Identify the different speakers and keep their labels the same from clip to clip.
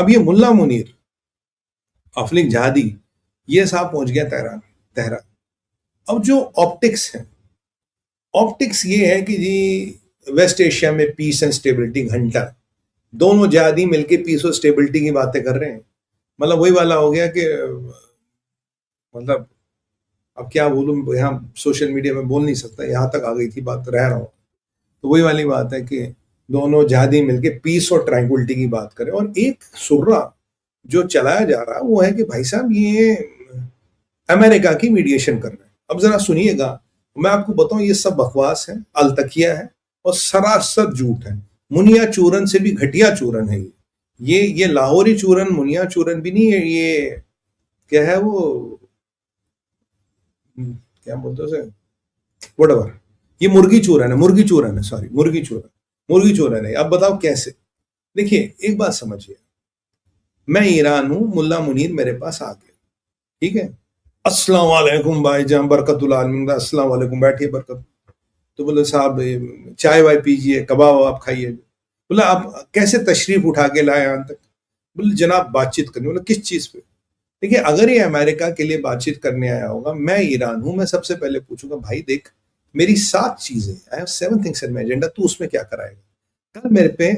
Speaker 1: अब ये मुल्ला मुनीर, अफलिक जहादी, ये साहब पहुंच गया तेहरान। तेहरान। अब जो ऑप्टिक्स है, ऑप्टिक्स ये है कि जी वेस्ट एशिया में पीस एंड स्टेबिलिटी घंटा, दोनों जहादी मिलके पीस और स्टेबिलिटी की बातें कर रहे हैं। मतलब वही वाला हो गया कि मतलब अब क्या बोलूं, यहाँ सोशल मीडिया में बोल नहीं सकता, यहाँ तक आ गई थी बात, रह रहा हूँ। तो वही वाली बात है कि दोनों जहादी मिलके पीस और ट्रैंक्विलिटी की बात करें, और एक सुर्रा जो चलाया जा रहा है वो है कि भाई साहब ये अमेरिका की मीडिएशन कर रहे हैं। अब जरा सुनिएगा, मैं आपको बताऊं ये सब बकवास है, अलतकिया है और सरासर झूठ है। मुनिया चूरन से भी घटिया चूरन है ये लाहौरी चूरन, मुनिया चूरन भी नहीं है ये। क्या है वो, क्या बोलते हैं उसे, वटएवर। ये मुर्गी चूरन है, मुर्गी चूरन है, सॉरी, मुर्गी चूरन, मुर्गी चूरन है। अब बताओ कैसे। देखिए एक बात समझिए, मैं ईरान हूं, मुल्ला मुनीर मेरे पास आ गया, ठीक है, अस्सलाम वालेकुम भाईजान, बरकतुल आलमीन, अस्सलाम वालेकुम, बैठिए बरकत। तो बोले साहब चाय वाय पीजिए, कबाब वबाब खाइए। बोला आप कैसे तशरीफ उठा के लाए यहाँ तक। बोले जनाब बातचीत करनी। बोला किस चीज पे। देखिए अगर ये अमेरिका के लिए बातचीत करने आया होगा, मैं ईरान हूं, मैं सबसे पहले पूछूंगा भाई देख मेरी 7 चीजें, I have 7 things in my agenda, तू उसमें क्या कराएगा। कल मेरे पे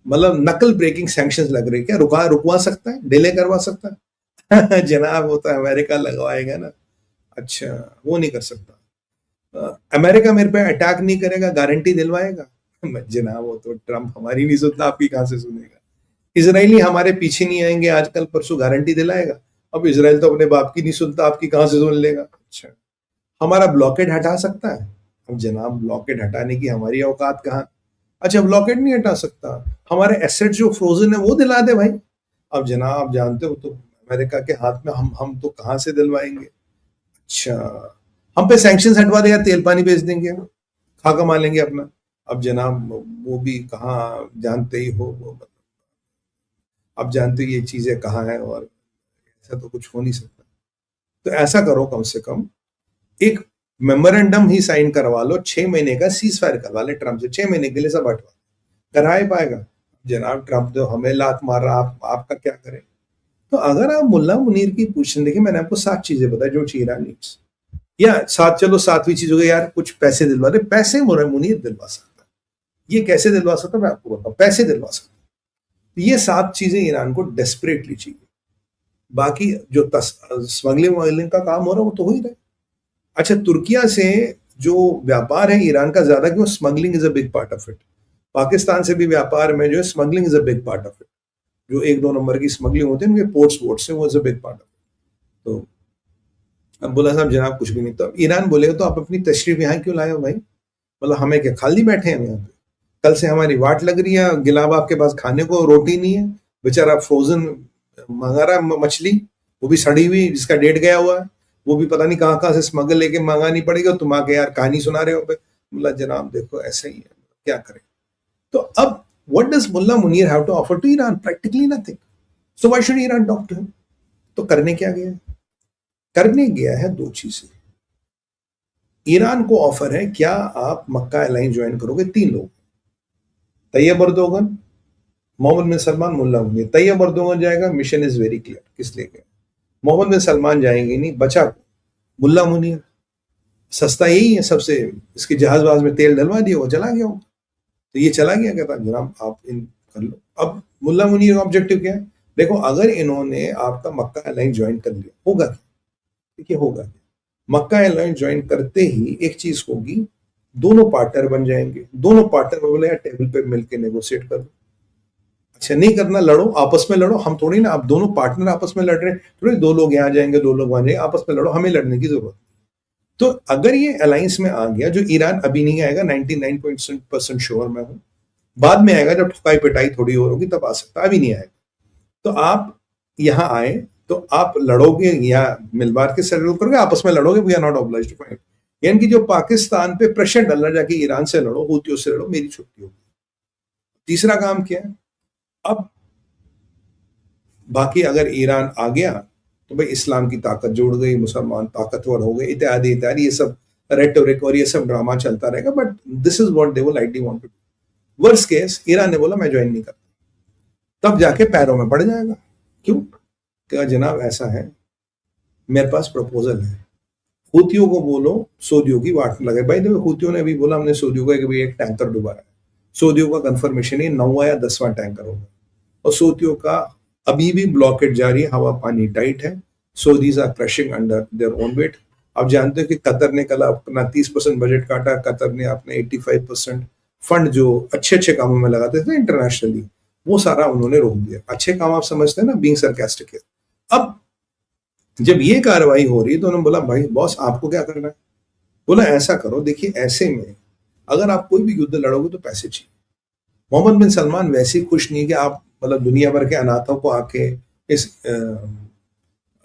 Speaker 1: मतलब नकल ब्रेकिंग सैंक्शंस लग रही, क्या रुकवा सकता है, डिले करवा सकता है। जनाब वो तो अमेरिका लगवाएगा ना। अच्छा, वो नहीं कर सकता। अमेरिका मेरे पे अटैक नहीं करेगा, गारंटी दिलवाएगा। जनाब वो तो ट्रम्प हमारी नहीं सुनता, आपकी कहां से सुनेगा। इसराइली हमारे पीछे नहीं आएंगे आजकल परसों, गारंटी दिलाएगा। अब इसराइल तो अपने बाप की नहीं सुनता, आपकी कहां से सुन लेगा। अच्छा, हमारा ब्लॉकेड हटा सकता है। अब जनाब ब्लॉकेड हटाने की हमारी औकात कहाँ। अच्छा, ब्लॉकेड नहीं हटा सकता, हमारे एसेट जो फ्रोजन है वो दिला दे भाई। अब जनाब आप जानते हो तो अमेरिका के हाथ में, हम तो कहां से दिलवाएंगे। अच्छा, हम पे सैंक्शन हटवा देगा, तेल पानी बेच देंगे, खा कमा लेंगे अपना। अब जनाब वो भी कहाँ, जानते ही हो वो, अब जानते हो ये चीजें कहाँ हैं, और ऐसा तो कुछ हो नहीं सकता। तो ऐसा करो, कम से कम एक मेमोरेंडम ही साइन करवा लो, 6 महीने का सीज फायर करवा ले ट्रम्प से, 6 महीने के लिए सब हटवा। करा ही पाएगा जनाब ट्रम्प, तो हमें लात मार रहा, आपका क्या करें। तो अगर आप मुल्ला मुनीर की पूछें, देखिए मैंने आपको 7 चीजें बताई जो चाहिए नीड्स, या सात, चलो 7वीं चीज हो गई यार कुछ पैसे दिलवा दे। पैसे मुनीर दिलवा सकता है। ये कैसे दिलवा सकता है मैं आपको बताऊं, पैसे दिलवा सकता है। ये 7 चीजें ईरान को डेस्परेटली चाहिए। बाकी जो स्मगलिंग वगलिंग का काम हो रहा है वो तो हो ही रहा है। अच्छा, तुर्किया से जो व्यापार है ईरान का ज्यादा क्यों, smuggling is a big part of it. Pakistan से भी व्यापार में जो है smuggling is a big part of it. जो 1-2 नंबर की स्मगलिंग होती है उनके पोर्ट्स वोर्ट्स से, वो is a big part of it. तो अब बोला साहब जनाब कुछ भी नहीं, तो ईरान बोलेगा तो आप अपनी तशरीफ यहाँ क्यों लाए हो भाई। मतलब हमें क्या खाली बैठे हैं हम यहाँ पे। कल से हमारी वाट लग रही है, गिलाब आपके पास खाने को रोटी नहीं है, बेचारा फ्रोजन मंगा रहा है मछली, वो भी सड़ी हुई जिसका डेट गया हुआ है, वो भी पता नहीं कहाँ कहाँ से स्मगल लेके मंगानी पड़ेगी, और तुम आके यार कहानी सुना रहे हो पे। बोला जनाब देखो ऐसा ही है, क्या करें। तो अब what does Mullah Munir have to offer to Iran, practically nothing. So why should Iran talk to him. तो करने क्या गया, करने गया है 2 चीजें। ईरान को ऑफर है, क्या आप मक्का एयरलाइन ज्वाइन करोगे। 3 लोग, तैयब अर्दोगन, मोहम्मद बिन सलमान, मुल्ला मुनीर। तैयब अर्दोगन जाएगा, मिशन इज वेरी क्लियर, किस लिए गया। मोहम्मद बिन सलमान जाएंगे नहीं, बचा को मुल्ला मुनीर, सस्ता यही है सबसे, इसके जहाज वहाज में तेल डलवा दिया, वो चला गया हो। तो ये चला गया, कहता जनाब आप इन कर लो। अब मुल्ला मुनीर का ऑब्जेक्टिव क्या है, देखो अगर इन्होंने आपका मक्का एयरलाइन ज्वाइन कर लिया, होगा क्या, देखिए होगा क्या। मक्का एयरलाइन ज्वाइन करते ही एक चीज होगी, दोनों पार्टनर बन जाएंगे। दोनों पार्टनर में बोले यार टेबल पे मिलके नेगोशिएट करो। अच्छा नहीं करना, लड़ो, आपस में लड़ो, हम थोड़ी ना, आप दोनों पार्टनर आपस में लड़ रहे हैं, थोड़ी 2 लोग यहाँ जाएंगे 2 लोग वहां जाएंगे, आपस में लड़ो, हमें लड़ने की जरूरत। तो अगर ये अलायंस में आ गया, जो ईरान अभी नहीं आएगा, 99% श्योर मैं हूं, बाद में आएगा जब ठुकाई पिटाई थोड़ी और होगी तब आ सकता, अभी नहीं आएगा। तो आप यहाँ आए तो आप लड़ोगे या मिल बांट के सेटल करोगे, आपस में लड़ोगे, we are not obliged to fight. यानी कि जो पाकिस्तान पे प्रेशर डालना, जाके ईरान से लड़ो, हूतियों से लड़ो, मेरी छुट्टी होगी। तीसरा काम क्या है, अब बाकी अगर ईरान आ गया तो भाई इस्लाम की ताकत जुड़ गई, मुसलमान ताकतवर हो गए, इत्यादि इत्यादि, ये सब रेटोरिक और ये सब ड्रामा चलता रहेगा, but this is what they will likely want to do. Worst case Iran ने बोला मैं ज्वाइन नहीं करता, तब जाके पैरों में पड़ जाएगा। क्यों? क्या जनाब ऐसा है, मेरे पास प्रपोजल है, हूतियों को बोलो सऊदियों की वाट लगे। भाई देखो हूतियों ने भी बोला हमने सऊदियों का भी एक टैंकर डुबाया, सऊदियों का कंफर्मेशन है 9वां या 10वां टैंकर होगा, और सऊदियों का अभी भी ब्लॉकेट जारी है, हवा पानी टाइट है, Saudis are crushing under their own weight. आप जानते हो कि कतर ने कल अपना 30% बजट काटा, कतर ने अपने 85% फंड जो अच्छे अच्छे कामों में लगाते थे इंटरनेशनली, वो सारा उन्होंने रोक दिया। अच्छे काम आप समझते हैं ना, बीइंग सरकास्टिक। अब जब ये कार्रवाई हो रही है तो उन्होंने बोला भाई बॉस आपको क्या करना है? बोला ऐसा करो, देखिए ऐसे में अगर आप कोई भी युद्ध लड़ोगे तो पैसे चाहिए। मोहम्मद बिन सलमान वैसे ही खुश नहीं कि आप मतलब दुनिया भर के अनाथों को आके इस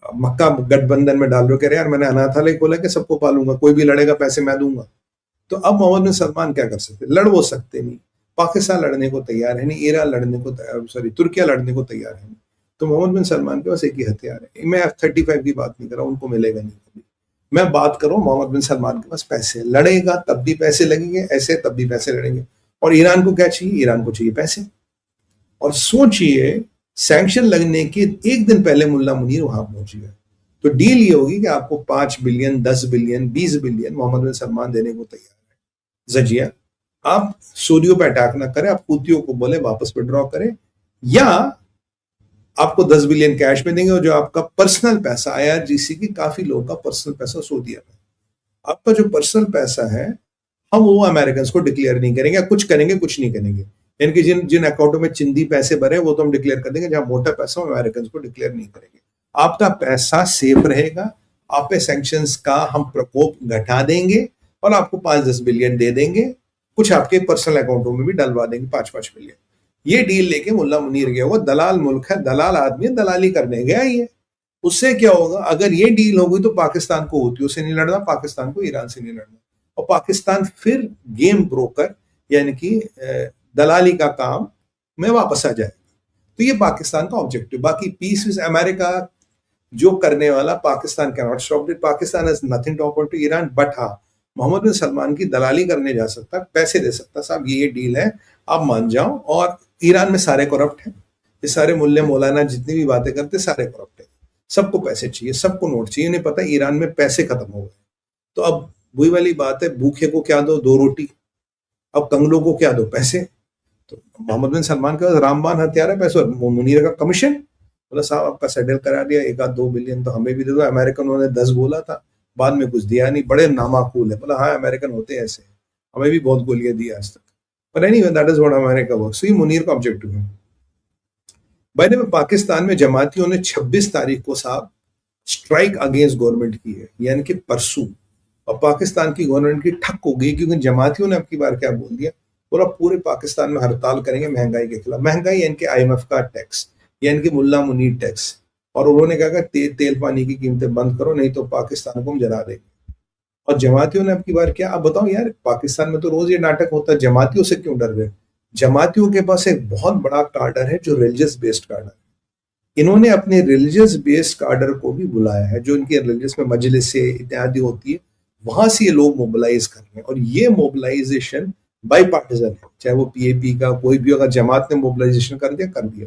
Speaker 1: मक्का गठबंधन में डाल रहे हो, कह रहे यार मैंने अनाथालय खोला कि सबको पालूंगा, कोई भी लड़ेगा पैसे मैं दूंगा। तो अब मोहम्मद बिन सलमान क्या कर सकते? लड़ वो सकते नहीं, पाकिस्तान लड़ने को तैयार है नहीं, ईरान लड़ने को तैयार, सॉरी तुर्किया लड़ने को तैयार है नहीं। तो मोहम्मद बिन सलमान के पास एक ही हथियार है। मैं F-35 की बात नहीं कर रहा, उनको मिलेगा नहीं कभी। मैं बात कर रहा हूँ मोहम्मद बिन सलमान के पास पैसे, लड़ेगा तब भी पैसे लगेंगे, ऐसे तब भी पैसे लड़ेंगे। और ईरान को क्या चाहिए? ईरान को चाहिए पैसे। और सोचिए सैंक्शन लगने के एक दिन पहले मुल्ला मुनीर वहां पहुंच गया। तो डील ये होगी कि आपको 5 बिलियन 10 बिलियन 20 बिलियन मोहम्मद बिन सलमान देने को तैयार है। जजिया आप सऊदियों पर अटैक ना करें, आप हूतियों को बोले वापस विड्रॉ करें, या आपको 10 बिलियन कैश में देंगे, और जो आपका पर्सनल पैसा IRGC की काफी लोगों का पर्सनल पैसा सऊदीया में, आपका जो पर्सनल पैसा है हम वो अमेरिकन को डिक्लेयर नहीं करेंगे, कुछ करेंगे कुछ नहीं करेंगे। इनके जिन जिन अकाउंटों में चिंदी पैसे भरे वो तो हम डिक्लेयर कर देंगे, जहां मोटा पैसा हम अमेरिकन को डिक्लेयर नहीं करेंगे। आपका पैसा सेफ रहेगा, आप पे सैंक्शंस का हम प्रकोप घटा देंगे और आपको 5-10 बिलियन दे देंगे, कुछ आपके पर्सनल अकाउंटों में भी डलवा देंगे 5-5 बिलियन। ये डील लेके मुल्ला मुनीर गया होगा, दलाल मुल्क है, दलाल आदमी है, दलाली करने गया ही है। उससे क्या होगा? अगर ये डील हो गई तो पाकिस्तान को हूतियों से नहीं लड़ना, पाकिस्तान को ईरान से नहीं लड़ना, और पाकिस्तान फिर गेम ब्रोकर यानी कि दलाली का काम में वापस आ जाएगा। तो ये पाकिस्तान का ऑब्जेक्टिव। बाकी पीस विद अमेरिका जो करने वाला, Pakistan can not stop it, Pakistan has nothing to offer to Iran, but हाँ मोहम्मद बिन सलमान की दलाली करने जा सकता है, पैसे दे सकता है, साहब ये डील है आप मान जाओ। और ईरान में सारे करप्ट हैं, ये सारे मुल्ले मौलाना जितनी भी बातें करते सारे करप्ट है, सबको पैसे चाहिए, सबको नोट चाहिए। नहीं पता ईरान में पैसे खत्म हो गए। तो अब वही वाली बात है, भूखे को क्या दो? 2 रोटी। अब कंगलों को क्या दो? पैसे। तो मोहम्मद बिन सलमान के पास रामबान हथियार है, पैसे। मुनीर का कमीशन, बोला साहब आपका सेटल करा दिया, 1-2 बिलियन तो हमें भी दे दो। अमेरिकन ने 10 बोला था, बाद में कुछ दिया नहीं, बड़े नामाकूल है। बोला हाँ अमेरिकन होते हैं ऐसे, हमें भी बहुत गोलियां दी आज तक, पर anyway that is what America works. So ये मुनीर का ऑब्जेक्टिव है। भाई ने पाकिस्तान में जमातियों ने 26 तारीख को साहब स्ट्राइक अगेंस्ट गवर्नमेंट की है, यानी कि परसों। और पाकिस्तान की गवर्नमेंट की ठक हो गई, क्योंकि जमातियों ने अब की बार क्या बोल दिया, बोला पूरे पाकिस्तान में हड़ताल करेंगे महंगाई के खिलाफ। महंगाई यानी कि IMF का टैक्स, यानी कि मुल्ला मुनीर टैक्स। और उन्होंने कहा तेल पानी की कीमतें बंद करो, नहीं तो पाकिस्तान को हम जला देंगे। और जमातियों ने अब की बार क्या, अब बताओ यार, पाकिस्तान में तो रोज ये नाटक होता है, जमातियों से क्यों डर रहे? जमातियों के पास एक बहुत बड़ा कार्डर है जो रिलीजियस बेस्ड कार्डर है। इन्होंने अपने रिलीजियस बेस्ड कार्डर को भी बुलाया है, जो इनके रिलीजियस में मजलिस से इत्यादि होती है, वहां से ये लोग मोबिलाइज कर रहे हैं। और ये मोबिलाइजेशन बाई पार्टिजन है, चाहे वो PAP का कोई भी, अगर जमात ने मोबिलाइजेशन कर दिया कर दिया।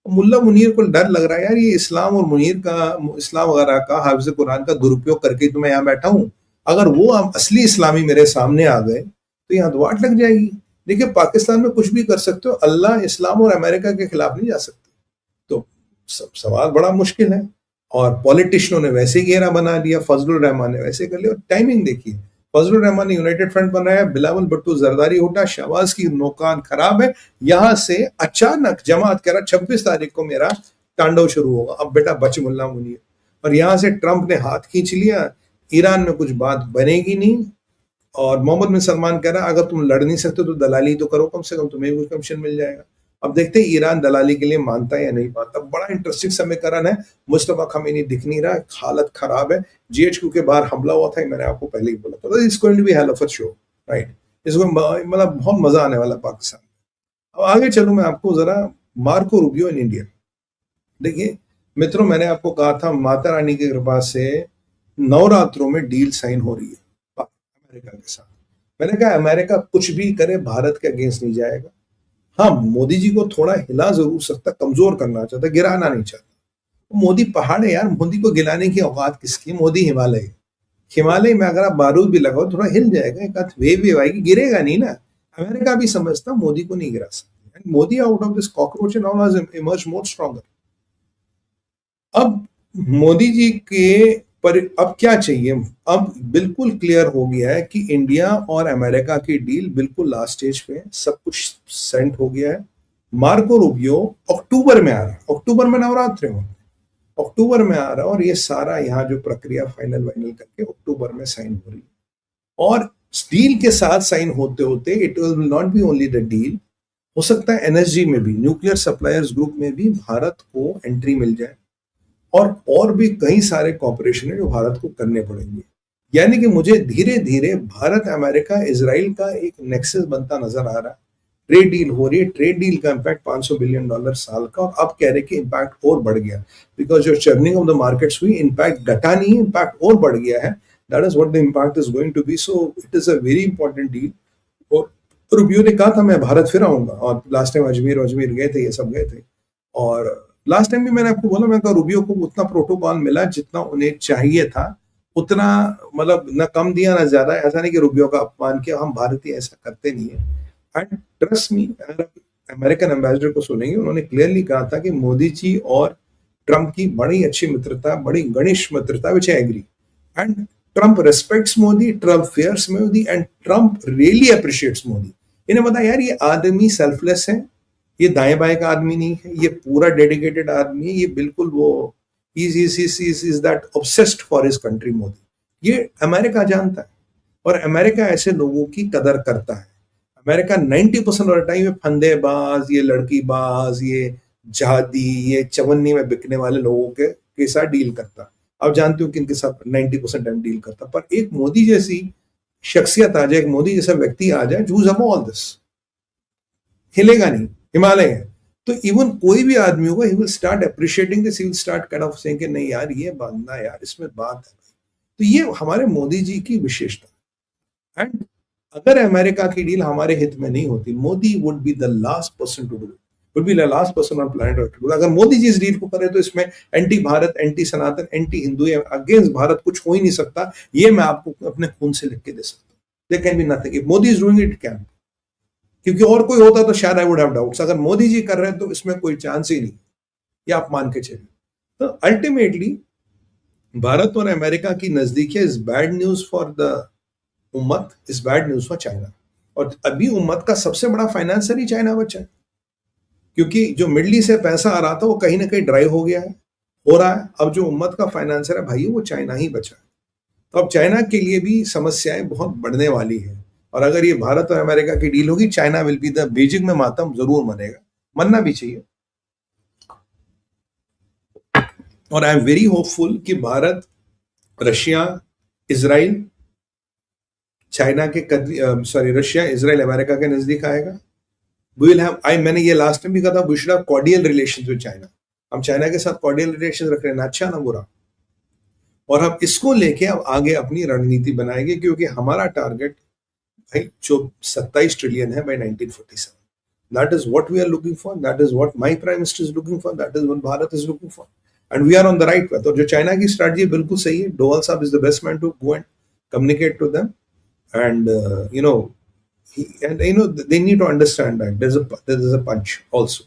Speaker 1: मुल्ला मुनीर को डर लग रहा है यार, ये इस्लाम और मुनीर का, इस्लाम वगैरह का, हाफिज कुरान का दुरुपयोग करके तो मैं यहाँ बैठा हूँ, अगर वो असली इस्लामी मेरे सामने आ गए तो यहाँ तो वाट लग जाएगी। देखिए पाकिस्तान में कुछ भी कर सकते हो, अल्लाह, इस्लाम और अमेरिका के खिलाफ नहीं जा सकते। तो सवाल बड़ा मुश्किल है। और पॉलिटिशियनों ने वैसे घेरा बना दिया, फजलुर रहमान ने वैसे कर लिया। और टाइमिंग देखिए, फजलुर रहमान ने यूनाइटेड फ्रंट बनाया, बिलावल भुट्टो जरदारी उठा, शहबाज की नौकान खराब है, यहां से अचानक जमात कह रहा 26 तारीख को मेरा तांडव शुरू होगा, अब बेटा बच मुल्ला मुनीर। और यहां से ट्रंप ने हाथ खींच लिया, ईरान में कुछ बात बनेगी नहीं। और मोहम्मद बिन सलमान कह रहा अगर तुम लड़ नहीं सकते तो दलाली तो करो, कम से कम तुम्हें भी कमीशन मिल जाएगा। अब देखते हैं ईरान दलाली के लिए मानता है या नहीं मानता। बड़ा इंटरेस्टिंग समीकरण है। मुस्तफा खमीनी दिख नहीं रहा, हालत खराब है। GHQ के बाहर हमला हुआ था, मैंने आपको पहले ही बोला था, it's going to be hell of a show, right. इसको मतलब बहुत मजा आने वाला पाकिस्तान। अब आगे चलूं मैं आपको जरा मार्को रूबियो इन इंडिया। देखिए मित्रों, मैंने आपको कहा था माता रानी की कृपा से नवरात्रों में डील साइन हो रही है अमेरिका के साथ। मैंने कहा अमेरिका कुछ भी करे भारत के अगेंस्ट नहीं जाएगा, हाँ, मोदी जी को थोड़ा हिला जरूर सकता, कमजोर करना चाहता, गिराना नहीं चाहता। मोदी पहाड़ है यार, मोदी को गिराने की औकात किसकी? मोदी हिमालय है। हिमालय में अगर आप बारूद भी लगाओ थोड़ा हिल जाएगा, एक आध वेव आएगी, गिरेगा नहीं ना। अमेरिका भी समझता मोदी को नहीं गिरा सकता। And Modi out of this cockroach and all has emerge more stronger. अब मोदी जी के पर अब क्या चाहिए? अब बिल्कुल क्लियर हो गया है कि इंडिया और अमेरिका की डील बिल्कुल लास्ट स्टेज पे है, सब कुछ सेंट हो गया है। मार्को रूबियो अक्टूबर में आ रहा है, अक्टूबर में नवरात्र में, अक्टूबर में आ रहा है, और ये सारा यहाँ जो प्रक्रिया फाइनल वाइनल करके अक्टूबर में साइन हो रही है। और डील के साथ साइन होते होते it will not be only the deal, हो सकता है एनएसजी में भी, न्यूक्लियर सप्लायर्स ग्रुप में भी भारत को एंट्री मिल जाए, और भी कई सारे कॉपरेशन है जो भारत को करने पड़ेंगे। यानी कि मुझे धीरे धीरे भारत अमेरिका इसराइल का एक नेक्सस बनता नजर आ रहा है। ट्रेड डील हो रही है, ट्रेड डील का इम्पैक्ट $500 बिलियन साल का, और अब कह रहे कि इम्पैक्ट और बढ़ गया, बिकॉज जो चर्निंग ऑफ द मार्केट्स हुई, इम्पैक्ट घटा नहीं, इम्पैक्ट और बढ़ गया है। That is what the impact is going to be. So it is a very important deal. और रूबियो ने कहा था मैं भारत फिर आऊंगा, और लास्ट टाइम अजमेर अजमेर गए थे, ये सब गए थे। और लास्ट टाइम भी मैंने आपको बोला, मैं कहा रूबियो को उतना प्रोटोकॉल मिला जितना उन्हें चाहिए था, उतना, मतलब न कम दिया ना ज्यादा। ऐसा नहीं कि रूबियो का अपमान किया, हम भारतीय ऐसा करते नहीं है। एंड ट्रस्ट मी, अगर आप अमेरिकन एम्बेसडर को सुनेंगे, उन्होंने क्लियरली कहा था कि मोदी जी और ट्रंप की बड़ी अच्छी मित्रता, बड़ी घनिष्ठ मित्रता, which I agree. And Trump respects Modi, Trump fears Modi, and Trump really appreciates Modi. इन्हें पता यार ये आदमी सेल्फलेस है, ये दाएं बाएं का आदमी नहीं है, ये पूरा डेडिकेटेड आदमी है, ये बिल्कुल वो is that obsessed for his country Modi. ये अमेरिका जानता है, और अमेरिका ऐसे लोगों की कदर करता है। अमेरिका 90% ऑफ द टाइम ये फंदेबाज, ये लड़कीबाज, ये जहादी, ये चवन्नी में बिकने वाले लोगों के साथ डील करता है। आप जानते हो कि इनके साथ 90% टाइम डील करता। पर एक मोदी जैसी शख्सियत आ जाए, एक मोदी जैसा व्यक्ति आ जाए, चूज अबव ऑल दिस, हिलेगा नहीं, हिमालय है। तो इवन कोई भी आदमी होगा, he will start appreciating this, he will start kind of saying कि नहीं यार ये बांधना, यार इसमें बात है। तो ये हमारे मोदी जी की विशेषता। एंड अगर अमेरिका की डील हमारे हित में नहीं होती, Modi would be the last person to do it, would be the last person on planet earth to do. अगर मोदी जी इस डील को करे तो इसमें anti Bharat, anti Sanatan, anti Hindu, against Bharat कुछ हो ही नहीं सकता। ये मैं आपको अपने खून से लिख के दे सकता हूँ। There can be nothing if Modi is doing it, can. क्योंकि और कोई होता तो शायद आई वुड हैव डाउट्स। अगर मोदी जी कर रहे हैं तो इसमें कोई चांस ही नहीं, ये आप मान के चलिए। तो अल्टीमेटली भारत और अमेरिका की नजदीकियां is bad news for the उम्मत, is bad news for China. और अभी उम्मत का सबसे बड़ा फाइनेंसर ही चाइना बचा है, क्योंकि जो मिडल ईस्ट से पैसा आ रहा था वो कहीं ना कहीं ड्राई हो गया है, हो रहा है। अब जो उम्मत का फाइनेंसर है भाई, वो चाइना ही बचा है। तो अब चाइना के लिए भी समस्याएं बहुत बढ़ने वाली है। और अगर ये भारत और अमेरिका की डील होगी, China will be the, Beijing में मातम जरूर मनेगा, मनना भी चाहिए। और आई एम वेरी होपफुल कि भारत, रशिया, इजराइल, चाइना के सॉरी रशिया, इजराइल, अमेरिका के नजदीक आएगा। वी विल हैव, मैंने ये लास्ट टाइम भी कहा था, we should have cordial relations with China. हम चाइना के साथ कॉर्डियल रिलेशंस रख रहे हैं, ना अच्छा ना बुरा। और हम इसको लेके अब आगे अपनी रणनीति बनाएंगे, क्योंकि हमारा टारगेट भाई जो 27 ट्रिलियन है by 1947, that is what we are looking for, that is what my prime minister is looking for, that is what Bharat is looking for, and we are on the right path. और जो China की strategy बिल्कुल सही है, Doval sahab is the best man to go and communicate to them, and they need to understand that there is a punch also.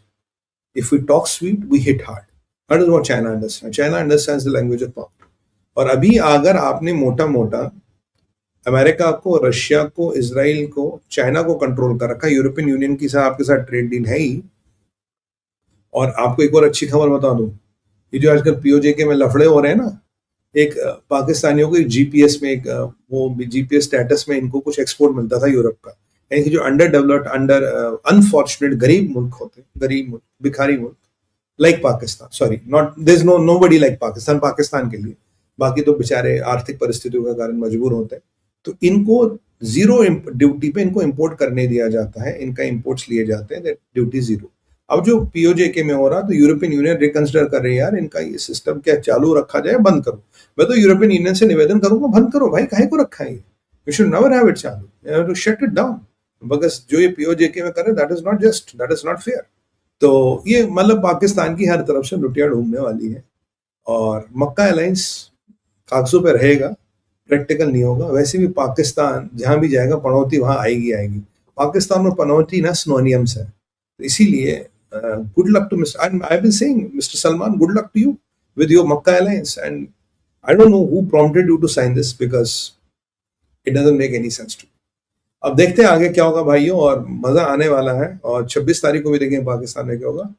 Speaker 1: If we talk sweet, we hit hard. That is what China understands. China understands the language of power. और अभी अगर आपने मोटा मोटा America को, Russia को, Israel को, China को कंट्रोल कर रखा, यूरोपियन यूनियन की साथ आपके साथ ट्रेड डील है ही। और आपको एक और अच्छी खबर बता दूं, ये जो आजकल पीओजे में लफड़े हो रहे हैं ना, एक पाकिस्तानियों को जीपीएस में, एक वो जीपीएस स्टेटस में इनको कुछ एक्सपोर्ट मिलता था यूरोप का, यानी कि जो अंडर डेवलप्ड, अंडर अनफॉर्चुनेट गरीब मुल्क होते, गरीब मुल्क, भिखारी मुल्क, like Pakistan, sorry not, there is nobody like Pakistan, Pakistan के लिए, बाकी तो बेचारे आर्थिक परिस्थितियों के कारण मजबूर होते हैं। तो इनको जीरो ड्यूटी पे इनको इंपोर्ट करने दिया जाता है, इनका इंपोर्ट्स लिए जाते हैं, ड्यूटी जीरो। अब जो पीओजे में हो रहा, तो यूरोपियन यूनियन रिकंसिडर कर रही है, यार इनका ये सिस्टम क्या चालू रखा जाए, बंद करो। मैं तो यूरोपियन यूनियन से निवेदन करूंगा, बंद करो भाई, काहे को रखा है ये, you should never have it चालू, you have to shut it down. Because जो ये पीओजेके में करे that is not just, that is not fair. तो ये मतलब पाकिस्तान की हर तरफ से लुटिया ढूंढने वाली है, और मक्का अलायंस कागजों पे रहेगा, प्रैक्टिकल नहीं होगा। वैसे भी पाकिस्तान जहां भी जाएगा पनौती वहां आएगी आएगी। पाकिस्तान में पनौती ना सिनोनियम्स है, तो इसीलिए good luck to mister, I have been saying mister Salman, good luck to you with your Makkah alliance, and I don't know who prompted you to sign this because it doesn't make any sense to me. अब देखते हैं आगे क्या होगा भाइयों, और मजा आने वाला है, और 26 तारीख को भी देखेंगे पाकिस्तान में क्या होगा।